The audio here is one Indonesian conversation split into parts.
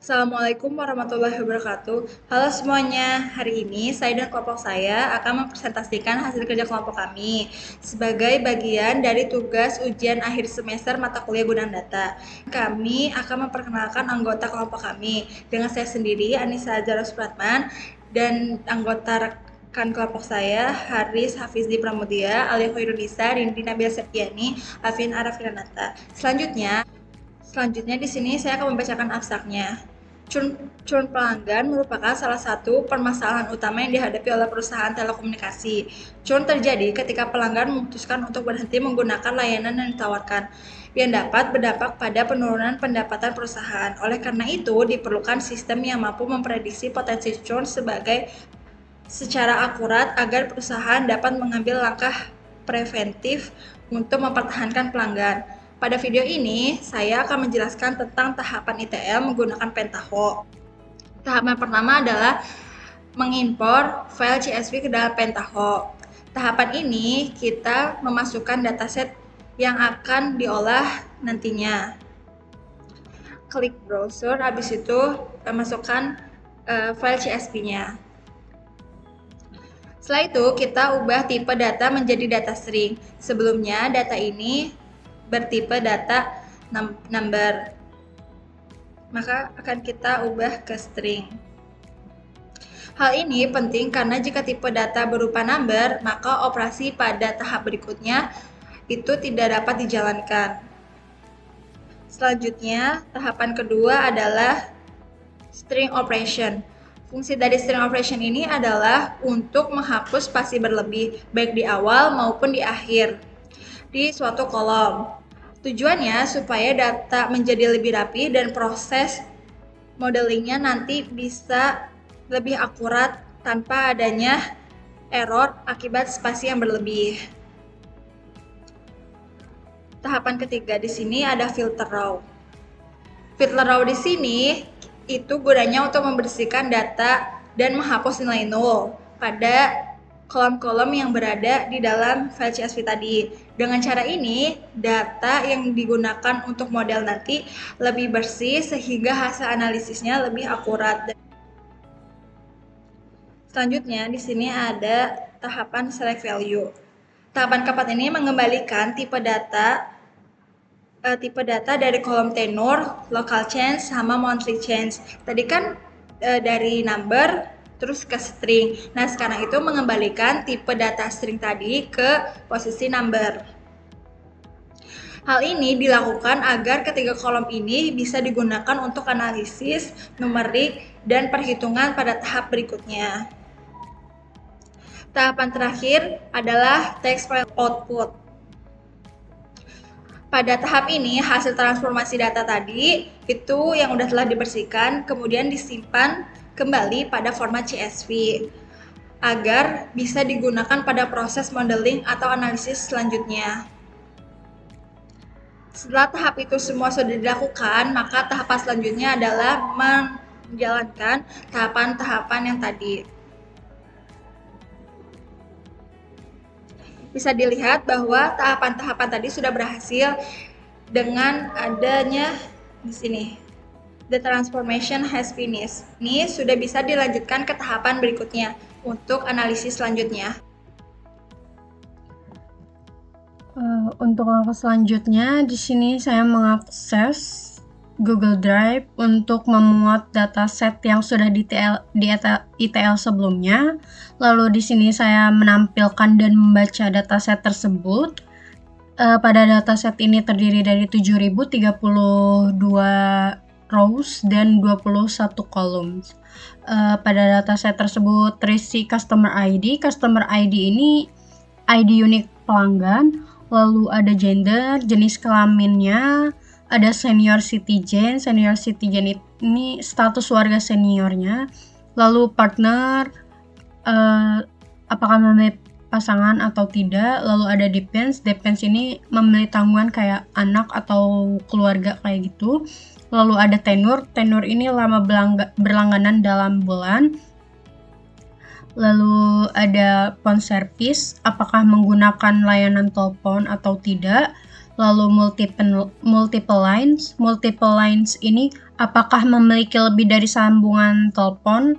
Assalamualaikum warahmatullahi wabarakatuh. Halo semuanya, hari ini saya dan kelompok saya akan mempresentasikan hasil kerja kelompok kami sebagai bagian dari tugas ujian akhir semester mata kuliah gunaan data. Kami akan memperkenalkan anggota kelompok kami dengan saya sendiri, Anissa Jaros Pratman, dan anggota rekan kelompok saya, Haris Hafizi Pramudia, Alia Khairunisa, Rindi Nabila Septiani, Alvin Arafiranata. Selanjutnya di sini saya akan membacakan abstraknya. Churn pelanggan merupakan salah satu permasalahan utama yang dihadapi oleh perusahaan telekomunikasi. Churn terjadi ketika pelanggan memutuskan untuk berhenti menggunakan layanan yang ditawarkan, yang dapat berdampak pada penurunan pendapatan perusahaan. Oleh karena itu, diperlukan sistem yang mampu memprediksi potensi churn secara akurat agar perusahaan dapat mengambil langkah preventif untuk mempertahankan pelanggan. Pada video ini, saya akan menjelaskan tentang tahapan ETL menggunakan Pentaho. Tahapan pertama adalah mengimpor file CSV ke dalam Pentaho. Tahapan ini kita memasukkan dataset yang akan diolah nantinya. Klik browser, habis itu masukkan file CSV-nya. Setelah itu, kita ubah tipe data menjadi data string. Sebelumnya, data ini bertipe data number, maka akan kita ubah ke string. Hal ini penting karena jika tipe data berupa number, maka operasi pada tahap berikutnya itu tidak dapat dijalankan. Selanjutnya, tahapan kedua adalah string operation. Fungsi dari string operation ini adalah untuk menghapus spasi berlebih, baik di awal maupun di akhir di suatu kolom. Tujuannya supaya data menjadi lebih rapi dan proses modelingnya nanti bisa lebih akurat tanpa adanya error akibat spasi yang berlebih. Tahapan ketiga di sini ada filter row. Filter row di sini itu gunanya untuk membersihkan data dan menghapus nilai nol pada kolom-kolom yang berada di dalam file CSV tadi. Dengan cara ini, data yang digunakan untuk model nanti lebih bersih sehingga hasil analisisnya lebih akurat. Selanjutnya, di sini ada tahapan select value. Tahapan keempat ini mengembalikan tipe data dari kolom tenor, local change, sama monthly change. Tadi kan dari number terus ke string. Nah, sekarang itu mengembalikan tipe data string tadi ke posisi number. Hal ini dilakukan agar ketiga kolom ini bisa digunakan untuk analisis, numerik, dan perhitungan pada tahap berikutnya. Tahapan terakhir adalah text file output. Pada tahap ini, hasil transformasi data tadi itu yang udah telah dibersihkan, kemudian disimpan kembali pada format CSV agar bisa digunakan pada proses modeling atau analisis selanjutnya. Setelah tahap itu semua sudah dilakukan, maka tahapan selanjutnya adalah menjalankan tahapan-tahapan yang tadi. Bisa dilihat bahwa tahapan-tahapan tadi sudah berhasil dengan adanya di sini. The transformation has finished. Ini sudah bisa dilanjutkan ke tahapan berikutnya untuk analisis selanjutnya. Untuk langkah selanjutnya, di sini saya mengakses Google Drive untuk memuat dataset yang sudah di ETL sebelumnya. Lalu di sini saya menampilkan dan membaca dataset tersebut. Pada dataset ini terdiri dari 7.032 rows dan 21 columns. Pada dataset tersebut terisi customer ID. Customer ID ini ID unik pelanggan, lalu ada gender, jenis kelaminnya, ada senior citizen. Senior citizen ini status warga seniornya, lalu partner, apakah memilih pasangan atau tidak, lalu ada depends. Depends ini memilih tanggungan kayak anak atau keluarga kayak gitu. Lalu ada tenure ini lama berlangganan dalam bulan. Lalu ada phone service, apakah menggunakan layanan telepon atau tidak. Lalu multiple lines. Multiple lines ini apakah memiliki lebih dari sambungan telepon?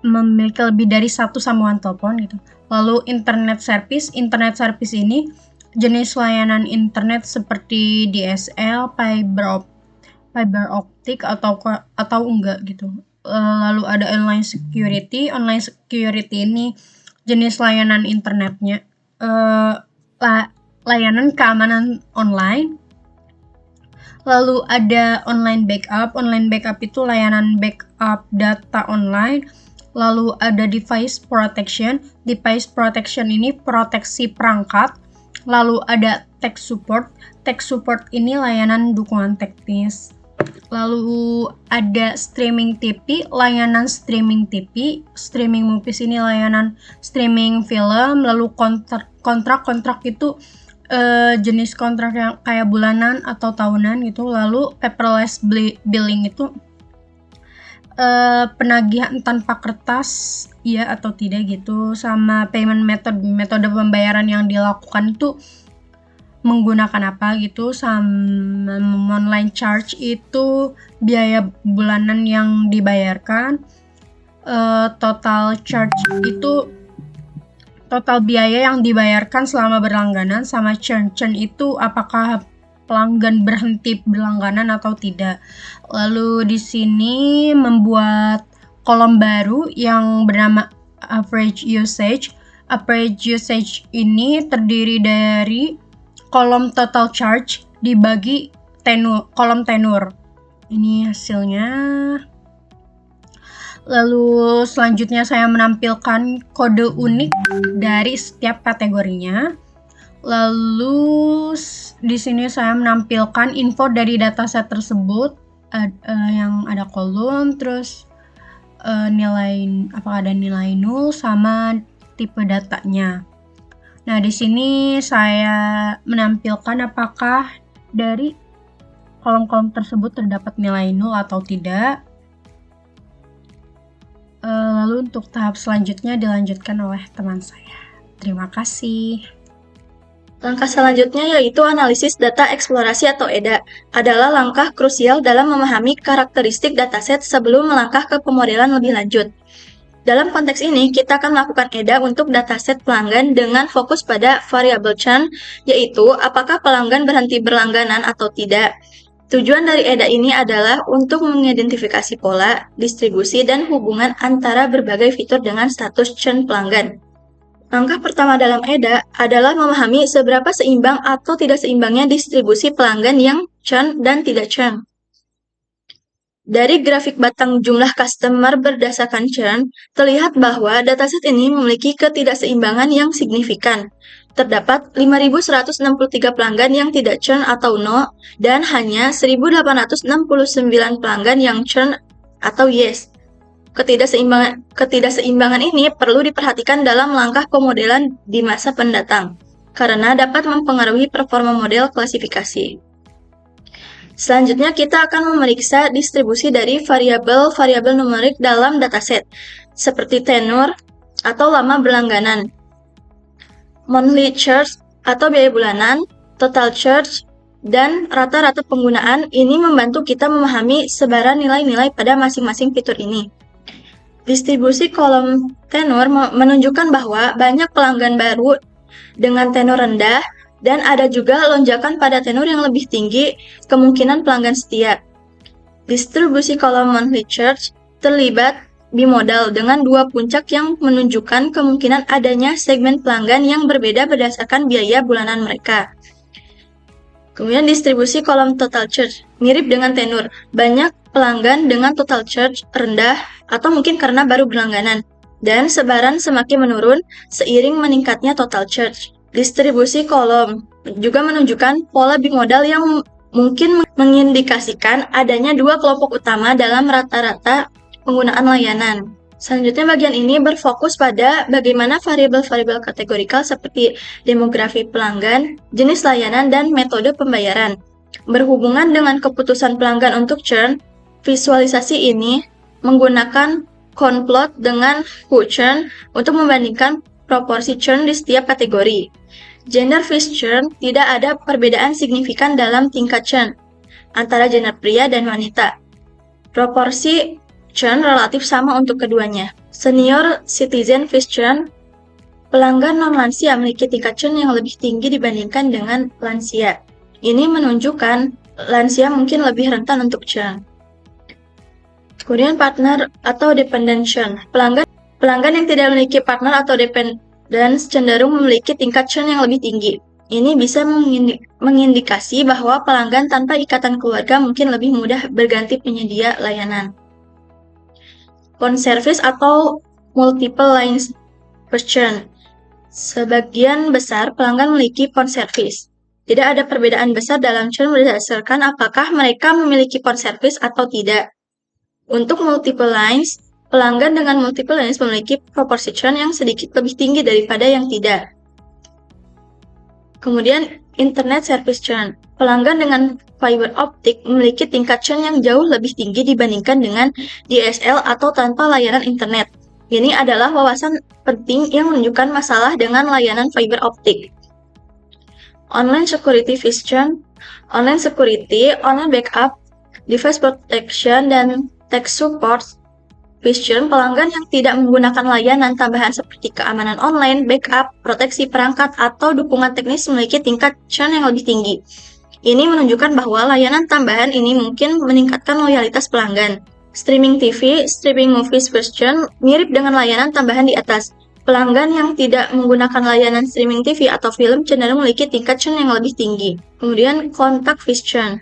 Memiliki lebih dari satu sambungan telepon gitu. Lalu internet service. Internet service ini jenis layanan internet seperti DSL, fiber optik atau enggak gitu. Lalu ada online security. Online security ini jenis layanan internetnya, layanan keamanan online. Lalu ada online backup. Online backup itu layanan backup data online. Lalu ada device protection. Device protection ini proteksi perangkat. Lalu ada tech support. Tech support ini layanan dukungan teknis. Lalu ada streaming TV, layanan streaming TV. Streaming movies ini layanan streaming film. Lalu kontrak itu jenis kontrak yang kayak bulanan atau tahunan gitu. Lalu paperless billing itu penagihan tanpa kertas, ya atau tidak gitu. Sama payment metode pembayaran yang dilakukan itu menggunakan apa gitu. Sama online charge itu biaya bulanan yang dibayarkan. Total charge itu total biaya yang dibayarkan selama berlangganan. Sama churn itu apakah pelanggan berhenti berlangganan atau tidak. Lalu di sini membuat kolom baru yang bernama average usage. Average usage ini terdiri dari kolom total charge dibagi kolom tenur. Ini hasilnya. Lalu selanjutnya saya menampilkan kode unik dari setiap kategorinya. Lalu di sini saya menampilkan info dari dataset tersebut, yang ada kolom, terus apakah ada nilai nul sama tipe datanya. Nah, di sini saya menampilkan apakah dari kolom-kolom tersebut terdapat nilai nul atau tidak. Lalu untuk tahap selanjutnya dilanjutkan oleh teman saya. Terima kasih. Langkah selanjutnya yaitu analisis data eksplorasi atau EDA, adalah langkah krusial dalam memahami karakteristik dataset sebelum melangkah ke pemodelan lebih lanjut. Dalam konteks ini, kita akan melakukan EDA untuk dataset pelanggan dengan fokus pada variabel churn, yaitu apakah pelanggan berhenti berlangganan atau tidak. Tujuan dari EDA ini adalah untuk mengidentifikasi pola, distribusi, dan hubungan antara berbagai fitur dengan status churn pelanggan. Langkah pertama dalam EDA adalah memahami seberapa seimbang atau tidak seimbangnya distribusi pelanggan yang churn dan tidak churn. Dari grafik batang jumlah customer berdasarkan churn, terlihat bahwa dataset ini memiliki ketidakseimbangan yang signifikan. Terdapat 5.163 pelanggan yang tidak churn atau no, dan hanya 1.869 pelanggan yang churn atau yes. Ketidakseimbangan ini perlu diperhatikan dalam langkah pemodelan di masa mendatang, karena dapat mempengaruhi performa model klasifikasi. Selanjutnya, kita akan memeriksa distribusi dari variabel-variabel numerik dalam dataset, seperti tenur atau lama berlangganan, monthly charge atau biaya bulanan, total charge, dan rata-rata penggunaan. Ini membantu kita memahami sebaran nilai-nilai pada masing-masing fitur ini. Distribusi kolom tenur menunjukkan bahwa banyak pelanggan baru dengan tenur rendah, dan ada juga lonjakan pada tenur yang lebih tinggi, kemungkinan pelanggan setia. Distribusi kolom monthly charge terlibat bimodal dengan dua puncak yang menunjukkan kemungkinan adanya segmen pelanggan yang berbeda berdasarkan biaya bulanan mereka. Kemudian distribusi kolom total charge mirip dengan tenur. Banyak pelanggan dengan total charge rendah atau mungkin karena baru berlangganan, dan sebaran semakin menurun seiring meningkatnya total charge. Distribusi kolom juga menunjukkan pola bimodal yang mungkin mengindikasikan adanya dua kelompok utama dalam rata-rata penggunaan layanan. Selanjutnya, bagian ini berfokus pada bagaimana variabel-variabel kategorikal seperti demografi pelanggan, jenis layanan, dan metode pembayaran berhubungan dengan keputusan pelanggan untuk churn. Visualisasi ini menggunakan conplot dengan who churn untuk membandingkan proporsi churn di setiap kategori. Gender Fish Churn tidak ada perbedaan signifikan dalam tingkat churn antara gender pria dan wanita. Proporsi churn relatif sama untuk keduanya. Senior Citizen Fish Churn, pelanggan non-lansia memiliki tingkat churn yang lebih tinggi dibandingkan dengan lansia. Ini menunjukkan lansia mungkin lebih rentan untuk churn. Kemudian partner atau dependent churn. Pelanggan yang tidak memiliki partner atau dependent cenderung memiliki tingkat churn yang lebih tinggi. Ini bisa mengindikasi bahwa pelanggan tanpa ikatan keluarga mungkin lebih mudah berganti penyedia layanan. Phone service atau multiple lines churn. Sebagian besar pelanggan memiliki phone service. Tidak ada perbedaan besar dalam churn berdasarkan apakah mereka memiliki phone service atau tidak. Untuk multiple lines, pelanggan dengan multiple lines memiliki proporsi churn yang sedikit lebih tinggi daripada yang tidak. Kemudian, internet service churn. Pelanggan dengan fiber optik memiliki tingkat churn yang jauh lebih tinggi dibandingkan dengan DSL atau tanpa layanan internet. Ini adalah wawasan penting yang menunjukkan masalah dengan layanan fiber optik. Online security fish churn. Online security, online backup, device protection, dan tech support fish churn. Pelanggan yang tidak menggunakan layanan tambahan seperti keamanan online, backup, proteksi perangkat, atau dukungan teknis memiliki tingkat churn yang lebih tinggi. Ini menunjukkan bahwa layanan tambahan ini mungkin meningkatkan loyalitas pelanggan. Streaming TV, streaming movies fish churn mirip dengan layanan tambahan di atas. Pelanggan yang tidak menggunakan layanan streaming TV atau film cenderung memiliki tingkat churn yang lebih tinggi. Kemudian kontak fish churn.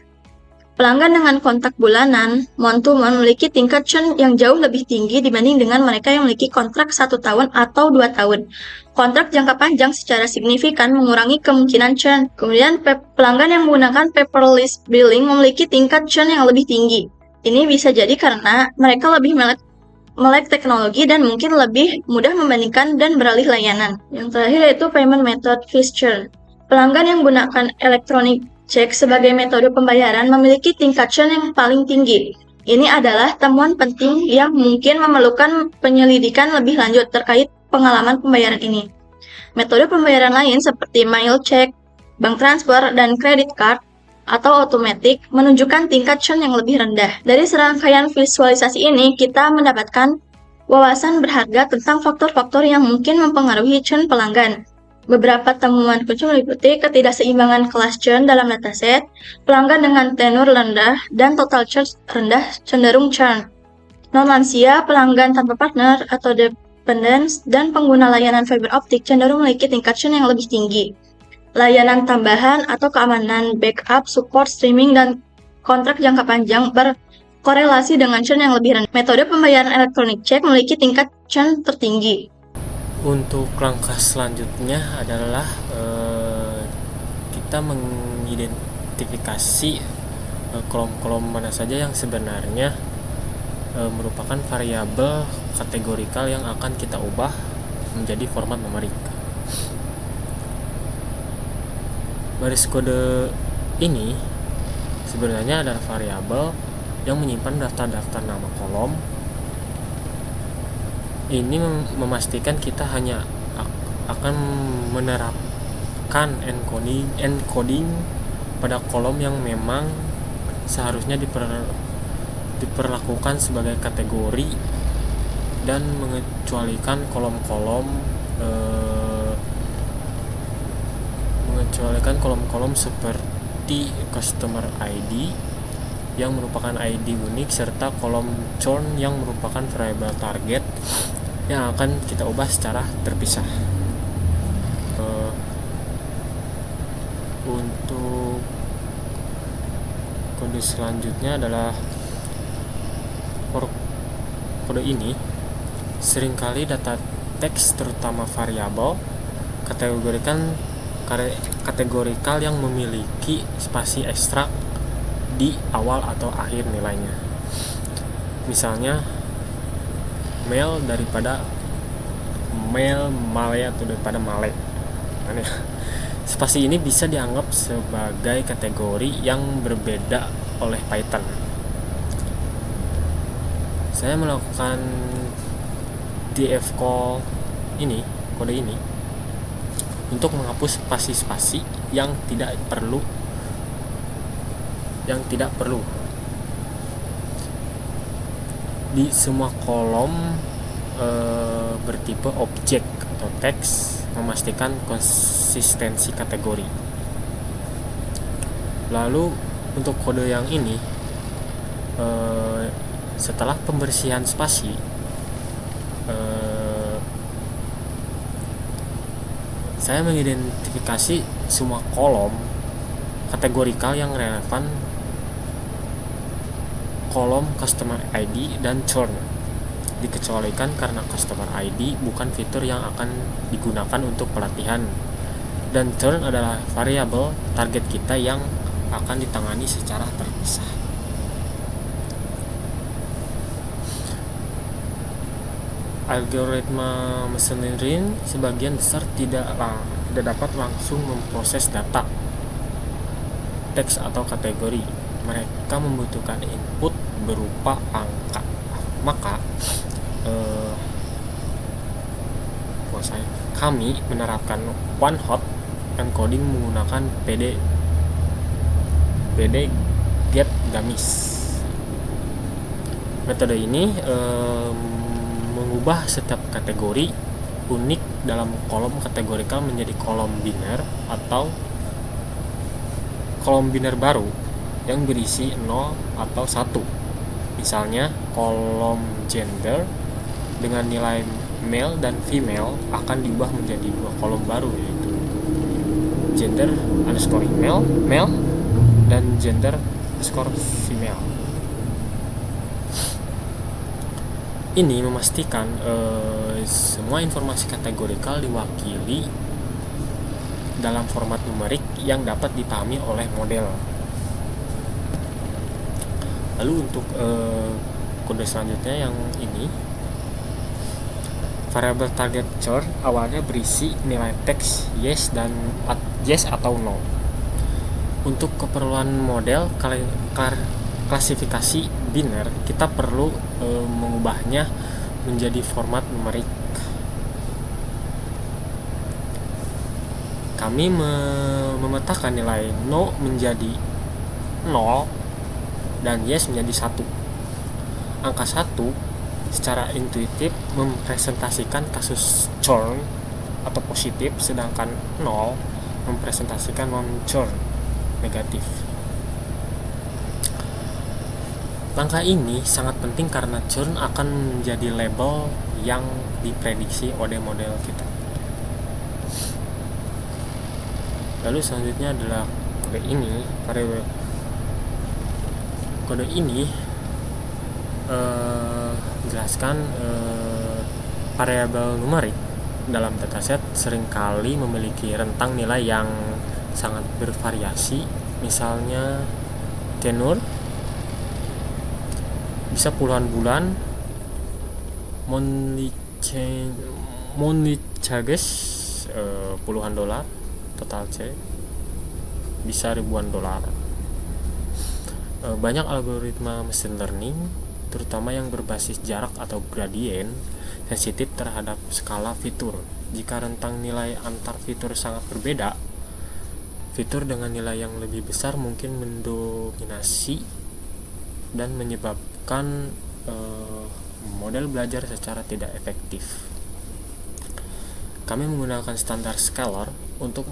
Pelanggan dengan kontak bulanan, month-to-month, memiliki tingkat churn yang jauh lebih tinggi dibanding dengan mereka yang memiliki kontrak 1 tahun atau 2 tahun. Kontrak jangka panjang secara signifikan mengurangi kemungkinan churn. Kemudian pelanggan yang menggunakan paperless billing memiliki tingkat churn yang lebih tinggi. Ini bisa jadi karena mereka lebih melek teknologi dan mungkin lebih mudah membandingkan dan beralih layanan. Yang terakhir yaitu payment method fish churn. Pelanggan yang menggunakan electronic check sebagai metode pembayaran memiliki tingkat churn yang paling tinggi. Ini adalah temuan penting yang mungkin memerlukan penyelidikan lebih lanjut terkait pengalaman pembayaran ini. Metode pembayaran lain seperti mail check, bank transfer, dan credit card atau automatic menunjukkan tingkat churn yang lebih rendah. Dari serangkaian visualisasi ini, kita mendapatkan wawasan berharga tentang faktor-faktor yang mungkin mempengaruhi churn pelanggan. Beberapa temuan kunci meliputi ketidakseimbangan kelas churn dalam dataset, pelanggan dengan tenur rendah, dan total churn rendah cenderung churn. Non-lansia, pelanggan tanpa partner atau dependence, dan pengguna layanan fiber optik cenderung memiliki tingkat churn yang lebih tinggi. Layanan tambahan atau keamanan, backup, support, streaming, dan kontrak jangka panjang berkorelasi dengan churn yang lebih rendah. Metode pembayaran elektronik check memiliki tingkat churn tertinggi. Untuk langkah selanjutnya adalah kita mengidentifikasi kolom-kolom mana saja yang sebenarnya merupakan variabel kategorikal yang akan kita ubah menjadi format numerik. Baris kode ini sebenarnya adalah variabel yang menyimpan daftar-daftar nama kolom. Ini memastikan kita hanya akan menerapkan encoding pada kolom yang memang seharusnya diperlakukan sebagai kategori dan mengecualikan kolom-kolom seperti customer ID yang merupakan ID unik serta kolom churn yang merupakan variabel target yang akan kita ubah secara terpisah. Untuk kode selanjutnya adalah kode ini seringkali data teks terutama variabel kategorikal yang memiliki spasi ekstra di awal atau akhir nilainya. Misalnya mail daripada male atau daripada male. Spasi ini bisa dianggap sebagai kategori yang berbeda oleh Python. Saya melakukan df call kode ini untuk menghapus spasi-spasi yang tidak perlu. Di semua kolom bertipe objek atau teks, memastikan konsistensi kategori. Lalu untuk kode yang ini, setelah pembersihan spasi, saya mengidentifikasi semua kolom kategorikal yang relevan kolom customer ID dan churn, dikecualikan karena customer ID bukan fitur yang akan digunakan untuk pelatihan, dan churn adalah variabel target kita yang akan ditangani secara terpisah. Algoritma machine learning sebagian besar tidak dapat langsung memproses data teks atau kategori. Mereka membutuhkan input berupa angka. Maka kami menerapkan one hot encoding menggunakan PD get dummies. Metode ini mengubah setiap kategori unik dalam kolom kategorikal menjadi kolom biner atau kolom biner baru yang berisi 0 atau 1. Misalnya kolom gender dengan nilai male dan female akan diubah menjadi 2 kolom baru, yaitu gender underscore male dan gender underscore female. Ini memastikan semua informasi kategorikal diwakili dalam format numerik yang dapat dipahami oleh model. Lalu untuk kode selanjutnya yang ini, variabel target churn awalnya berisi nilai teks yes atau no. Untuk keperluan model klasifikasi biner, kita perlu mengubahnya menjadi format numerik. Kami memetakan nilai no menjadi 0 dan yes menjadi 1. Angka 1 secara intuitif mempresentasikan kasus churn atau positif, sedangkan 0 mempresentasikan non-churn negatif. Langkah ini sangat penting karena churn akan menjadi label yang diprediksi oleh model kita. Lalu selanjutnya adalah kode ini. Kode ini menjelaskan variabel numerik dalam dataset seringkali memiliki rentang nilai yang sangat bervariasi. Misalnya tenure bisa puluhan bulan, monthly charges puluhan dolar, total charge bisa ribuan dolar. Banyak algoritma machine learning, terutama yang berbasis jarak atau gradient, sensitif terhadap skala fitur. Jika rentang nilai antar fitur sangat berbeda, fitur dengan nilai yang lebih besar mungkin mendominasi dan menyebabkan model belajar secara tidak efektif. Kami menggunakan standar scalar untuk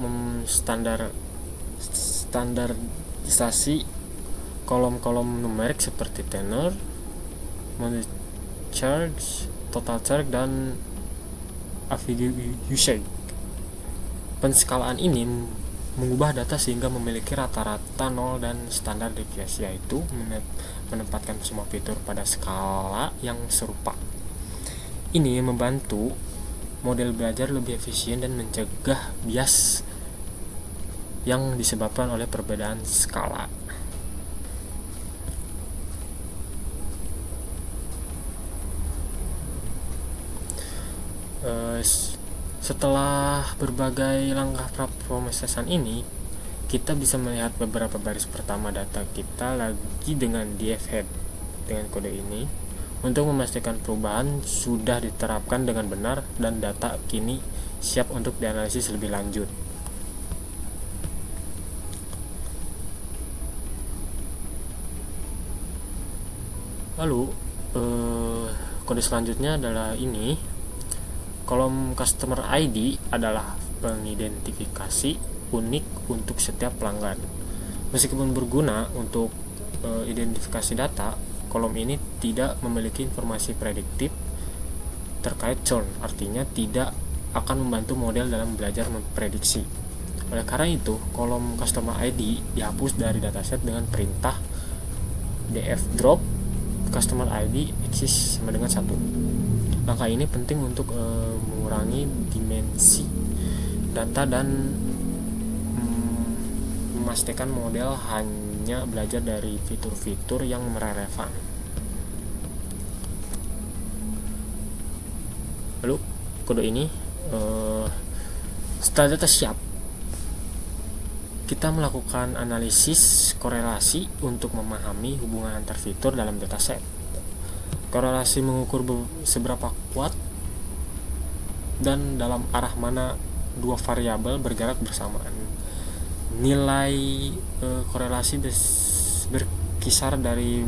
standarisasi kolom-kolom numerik seperti tenor, monthly charge, total charge, dan average usage. Penskalaan ini mengubah data sehingga memiliki rata-rata 0 dan standar deviasi, yaitu menempatkan semua fitur pada skala yang serupa. Ini membantu model belajar lebih efisien dan mencegah bias yang disebabkan oleh perbedaan skala. Setelah berbagai langkah praproses ini, kita bisa melihat beberapa baris pertama data kita lagi dengan dfhead. Dengan kode ini, untuk memastikan perubahan sudah diterapkan dengan benar dan data kini siap untuk dianalisis lebih lanjut. Lalu kode selanjutnya adalah ini. Kolom customer ID adalah pengidentifikasi unik untuk setiap pelanggan. Meskipun berguna untuk identifikasi data, kolom ini tidak memiliki informasi prediktif terkait churn, artinya tidak akan membantu model dalam belajar memprediksi. Oleh karena itu, kolom customer ID dihapus dari dataset dengan perintah df drop customer ID exists sama dengan 1. Langkah ini penting untuk mengurangi dimensi data dan memastikan model hanya belajar dari fitur-fitur yang relevan. Lalu kode ini setelah data siap, kita melakukan analisis korelasi untuk memahami hubungan antar fitur dalam dataset. Korelasi mengukur seberapa kuat dan dalam arah mana dua variabel bergerak bersamaan. Nilai korelasi berkisar dari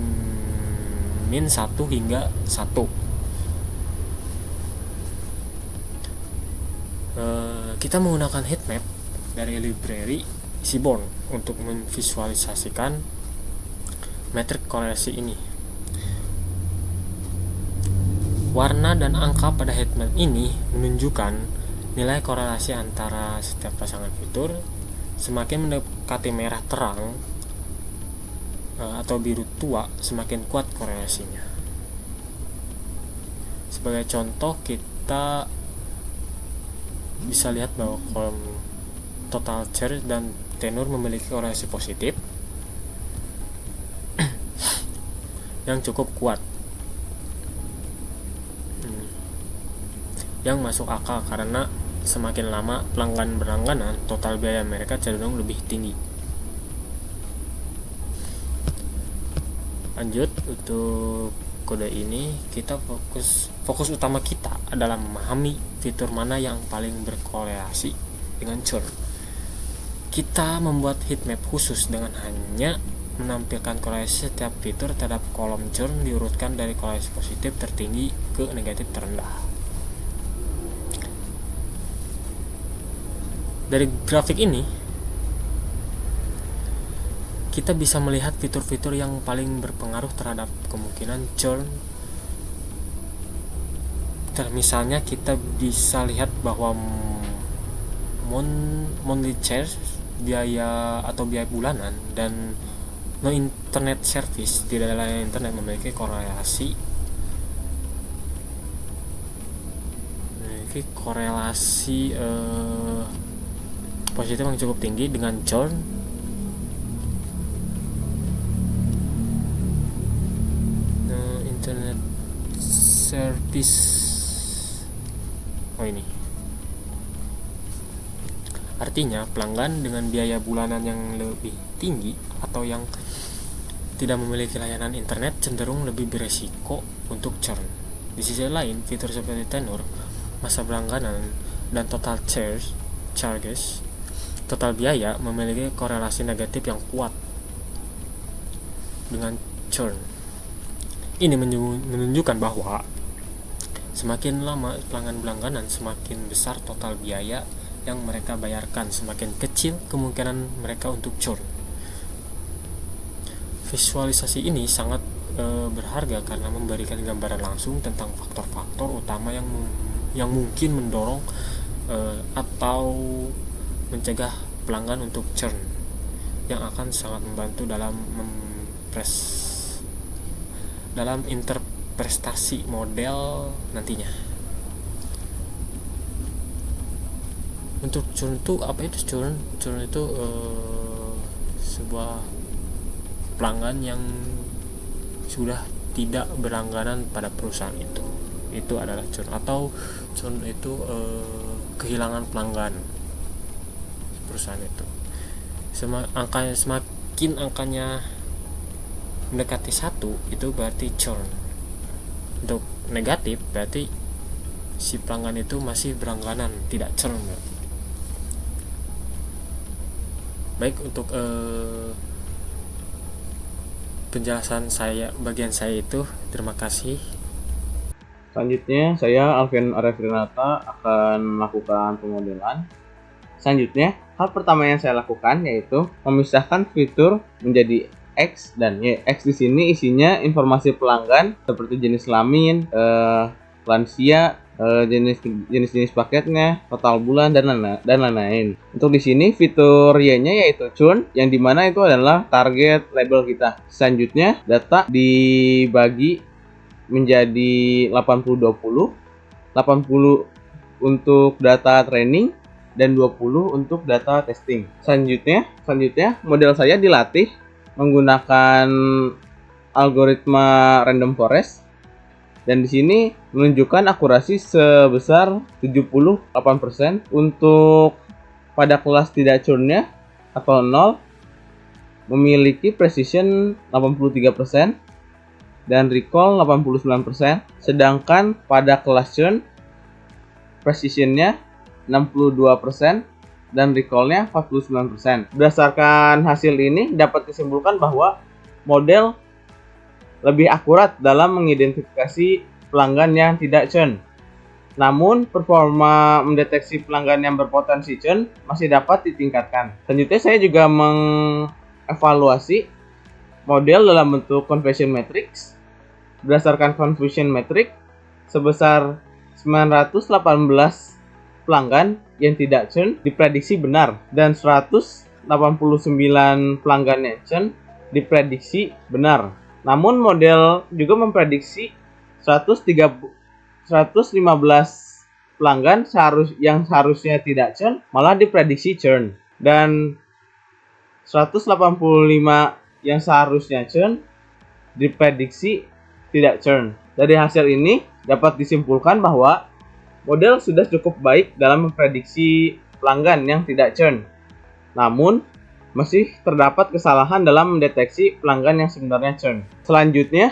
min 1 hingga 1. Kita menggunakan heatmap dari library Seaborn untuk memvisualisasikan metrik korelasi ini. Warna dan angka pada heatmap ini menunjukkan nilai korelasi antara setiap pasangan fitur. Semakin mendekati merah terang atau biru tua, semakin kuat korelasinya. Sebagai contoh, kita bisa lihat bahwa kolom total charge dan tenor memiliki korelasi positif yang cukup kuat, yang masuk akal karena semakin lama pelanggan berlangganan, total biaya mereka cenderung lebih tinggi. Lanjut, untuk kode ini kita fokus utama kita adalah memahami fitur mana yang paling berkorelasi dengan churn. Kita membuat heatmap khusus dengan hanya menampilkan korelasi setiap fitur terhadap kolom churn diurutkan dari korelasi positif tertinggi ke negatif terendah. Dari grafik ini kita bisa melihat fitur-fitur yang paling berpengaruh terhadap kemungkinan churn. Misalnya kita bisa lihat bahwa monthly charge, biaya atau biaya bulanan, dan no internet service, tidak ada layanan internet, memiliki korelasi positif yang cukup tinggi dengan churn. Internet service, ini artinya pelanggan dengan biaya bulanan yang lebih tinggi atau yang tidak memiliki layanan internet cenderung lebih beresiko untuk churn. Di sisi lain, fitur seperti tenor, masa berlangganan, dan total charges, total biaya, memiliki korelasi negatif yang kuat dengan churn. Ini menunjukkan bahwa semakin lama pelanggan berlangganan, semakin besar total biaya yang mereka bayarkan, semakin kecil kemungkinan mereka untuk churn. Visualisasi ini sangat berharga karena memberikan gambaran langsung tentang faktor-faktor utama yang mungkin mendorong atau mencegah pelanggan untuk churn, yang akan sangat membantu dalam interpretasi model nantinya. Untuk churn itu apa itu churn? Churn itu sebuah pelanggan yang sudah tidak berlangganan pada perusahaan itu adalah churn. Atau churn itu kehilangan pelanggan perusahaan itu. Semakin angkanya mendekati 1, itu berarti churn. Untuk negatif berarti si pelanggan itu masih berlangganan, tidak churn. Baik, untuk penjelasan bagian saya itu, terima kasih. Selanjutnya, saya Alvin Arefrinata akan melakukan pemodelan. Selanjutnya, hal pertama yang saya lakukan yaitu memisahkan fitur menjadi X dan Y. X di sini isinya informasi pelanggan seperti jenis kelamin, lansia, jenis paketnya, total bulan, dan lain-lain. Untuk di sini fitur Y-nya yaitu churn, yang dimana itu adalah target label kita. Selanjutnya, data dibagi menjadi 80-20, 80 untuk data training dan 20 untuk data testing. Selanjutnya model saya dilatih menggunakan algoritma random forest, dan di sini menunjukkan akurasi sebesar 78% untuk pada kelas tidak churn-nya atau 0 memiliki precision 83% dan recall 89%, sedangkan pada kelas churn precision-nya 62% dan recall-nya 49%. Berdasarkan hasil ini dapat disimpulkan bahwa model lebih akurat dalam mengidentifikasi pelanggan yang tidak churn. Namun, performa mendeteksi pelanggan yang berpotensi churn masih dapat ditingkatkan. Selanjutnya, saya juga mengevaluasi model dalam bentuk conversion matrix. Berdasarkan conversion matrix, sebesar 918 pelanggan yang tidak churn diprediksi benar, dan 189 pelanggan yang churn diprediksi benar. Namun model juga memprediksi 115 pelanggan yang seharusnya tidak churn malah diprediksi churn, dan 185 yang seharusnya churn diprediksi tidak churn. Dari hasil ini dapat disimpulkan bahwa model sudah cukup baik dalam memprediksi pelanggan yang tidak churn. Namun, masih terdapat kesalahan dalam mendeteksi pelanggan yang sebenarnya churn. Selanjutnya,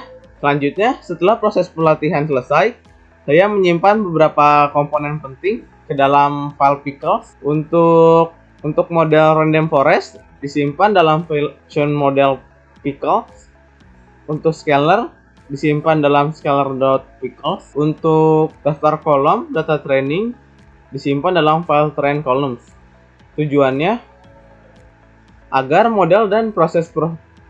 setelah proses pelatihan selesai, saya menyimpan beberapa komponen penting ke dalam file pickles. Untuk model random forest disimpan dalam file churn model pickles. Untuk scalar disimpan dalam scalar.pickles. Untuk daftar kolom data training disimpan dalam file train columns. Tujuannya agar model dan proses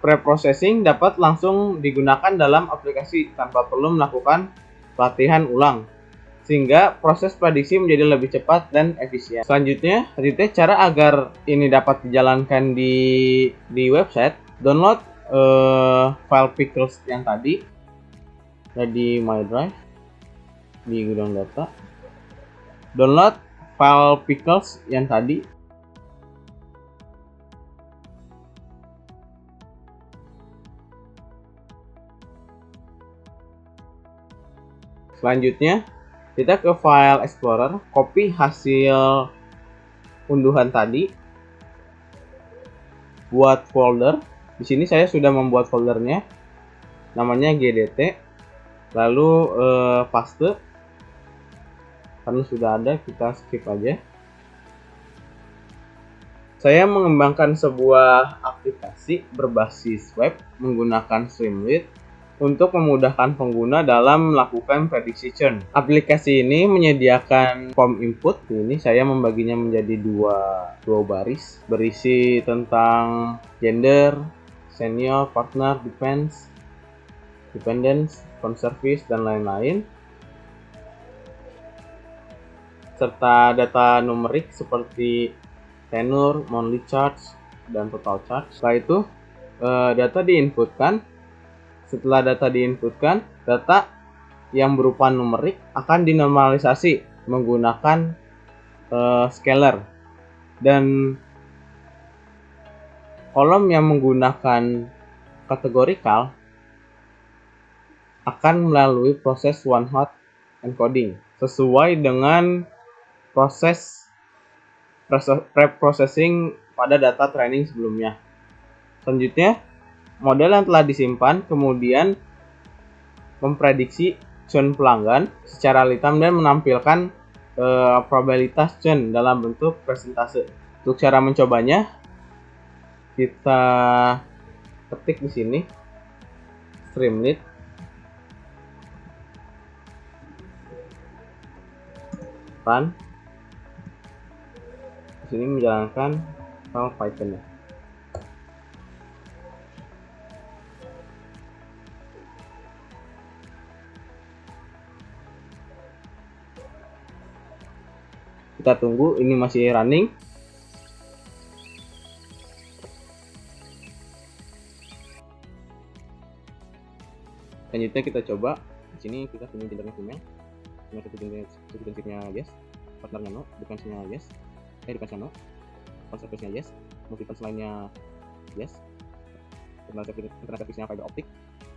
preprocessing dapat langsung digunakan dalam aplikasi tanpa perlu melakukan pelatihan ulang, sehingga proses prediksi menjadi lebih cepat dan efisien. Selanjutnya cara agar ini dapat dijalankan di website. Download file pickles yang tadi di My Drive di gudang data. Download file pickles yang tadi. Selanjutnya kita ke file Explorer, copy hasil unduhan tadi, buat folder. Di sini saya sudah membuat foldernya, namanya GDT. Lalu paste, karena sudah ada kita skip aja. Saya mengembangkan sebuah aplikasi berbasis web menggunakan Streamlit untuk memudahkan pengguna dalam melakukan prediksi churn. Aplikasi ini menyediakan form input. Ini saya membaginya menjadi dua baris, berisi tentang gender, senior, partner, dependence, phone service, dan lain-lain, serta data numerik seperti tenure, monthly charge, dan total charge. Setelah itu data diinputkan. Setelah data diinputkan, data yang berupa numerik akan dinormalisasi menggunakan scalar, dan kolom yang menggunakan kategorikal akan melalui proses one-hot encoding sesuai dengan proses pre-processing pada data training sebelumnya. Selanjutnya, model yang telah disimpan kemudian memprediksi churn pelanggan secara real-time dan menampilkan probabilitas churn dalam bentuk persentase. Untuk cara mencobanya, kita ketik di sini Streamlit run. Di sini menjalankan file Python-nya. Kita tunggu, ini masih running. Selanjutnya kita coba. Di sini kita pilih gendernya female. Dengan citizenship-nya yes, partnernya no, defense-nya yes, defense-nya no, conservation-nya yes, multi-defense lainnya yes, internet service-nya fiber optic,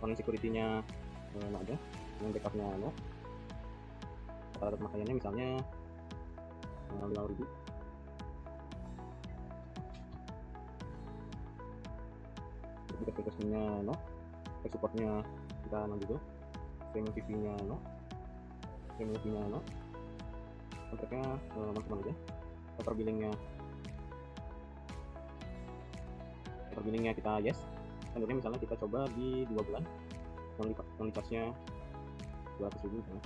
online security-nya no aja, dengan backup-nya no. Rata-rata pemakaiannya misalnya 5.000. Aplikasinya no, support-nya kita no juga, streaming TV-nya no, streaming TV-nya no, kontraknya teman-teman aja, cover billingnya kita yes. Selanjutnya misalnya kita coba di 2 bulan, monthly charge-nya 200.000 misalnya,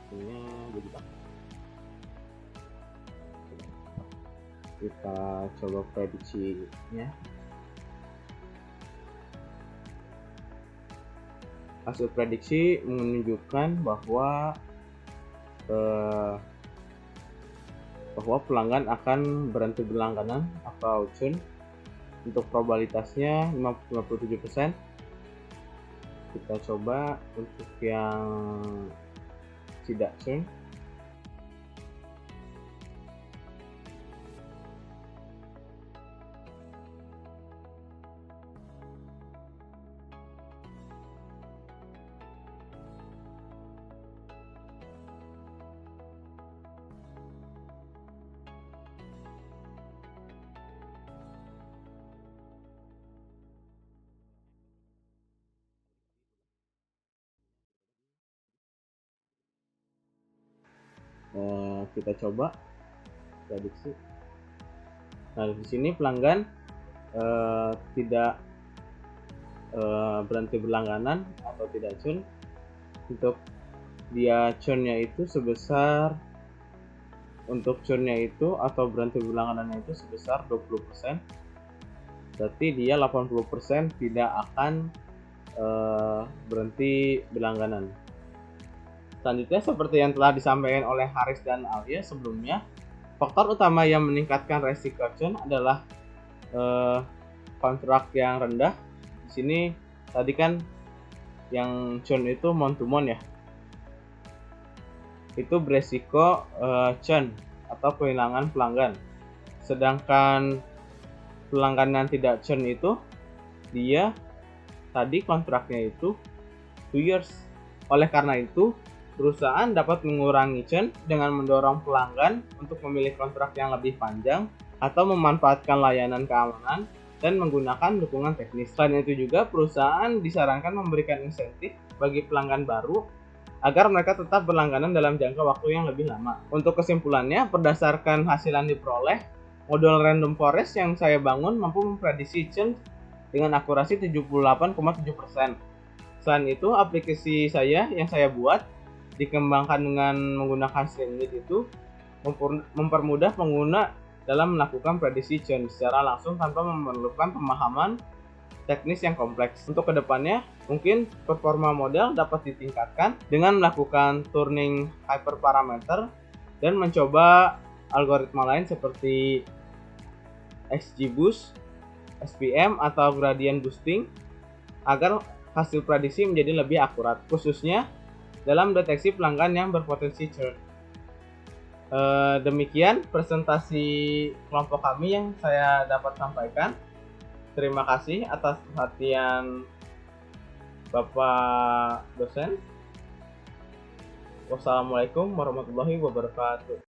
ininya 2 juta. Kita coba prediksinya. Hasil prediksi menunjukkan bahwa pelanggan akan berhenti berlangganan atau churn. Untuk probabilitasnya 57%. Kita coba untuk yang tidak churn. Kita coba prediksi. Nah, di sini pelanggan tidak berhenti berlangganan atau tidak churn. Untuk dia churnnya itu sebesar, untuk churnnya itu atau berhenti berlangganannya itu sebesar 20%. Berarti dia 80% tidak akan berhenti berlangganan. Selanjutnya, seperti yang telah disampaikan oleh Haris dan Alia sebelumnya, faktor utama yang meningkatkan resiko churn adalah kontrak yang rendah. Di sini tadi kan yang churn itu month to month ya, itu beresiko churn atau kehilangan pelanggan. Sedangkan pelanggan yang tidak churn itu, dia tadi kontraknya itu 2 years. Oleh karena itu, perusahaan dapat mengurangi churn dengan mendorong pelanggan untuk memilih kontrak yang lebih panjang atau memanfaatkan layanan keamanan dan menggunakan dukungan teknis. Selain itu juga, perusahaan disarankan memberikan insentif bagi pelanggan baru agar mereka tetap berlangganan dalam jangka waktu yang lebih lama. Untuk kesimpulannya, berdasarkan hasil yang diperoleh, model random forest yang saya bangun mampu memprediksi churn dengan akurasi 78,7%. Selain itu, aplikasi saya yang saya buat dikembangkan dengan menggunakan Streamlit itu mempermudah pengguna dalam melakukan prediksi churn secara langsung tanpa memerlukan pemahaman teknis yang kompleks. Untuk kedepannya, mungkin performa model dapat ditingkatkan dengan melakukan tuning hyperparameter dan mencoba algoritma lain seperti XGBoost, SPM, atau gradient boosting agar hasil prediksi menjadi lebih akurat, khususnya dalam deteksi pelanggan yang berpotensi churn. Demikian presentasi kelompok kami yang saya dapat sampaikan. Terima kasih atas perhatian Bapak dosen. Wassalamualaikum warahmatullahi wabarakatuh.